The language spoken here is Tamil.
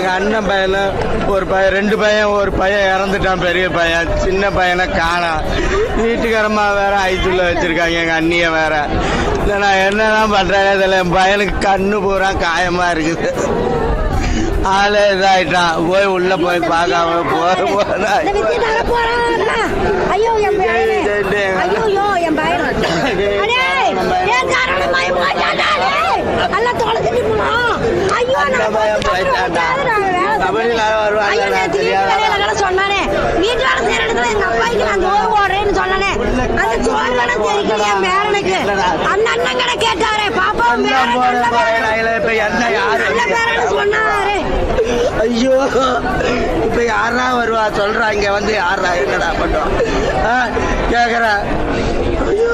எங்கள் அண்ணன் பையன் ஒரு பையன் 2 பையன், ஒரு பையன் இறந்துட்டான், பெரிய பையன். சின்ன பையனை காணோம். வீட்டுக்காரம்மா வேற ஐத்துல வச்சிருக்காங்க, எங்கள் அண்ணியை வேற. இல்லை நான் என்னதான் பண்ணுறேன் இதில். என் பையனுக்கு கண்ணு பூரா காயமாக இருக்குது. ஆளே இதாயிட்டான். போய் உள்ள போய் பார்க்காம போனா சொன்னானே வீட்டுல செய்யறதுல எங்க அப்பாய்க்கு நான் சோறு போடுறேன்னு சொன்னேன். அந்த சோறு வேணும் தெரியும் என் பேரனுக்கு. அந்த அண்ணன் கடை கேட்டாரே பாப்பா சொன்னாரு. ஐயோ இப்ப யாரா வருவா சொல்றா, இங்க வந்து யாரா என்னடா பண்ணுவோம் கேக்குற. ஐயோ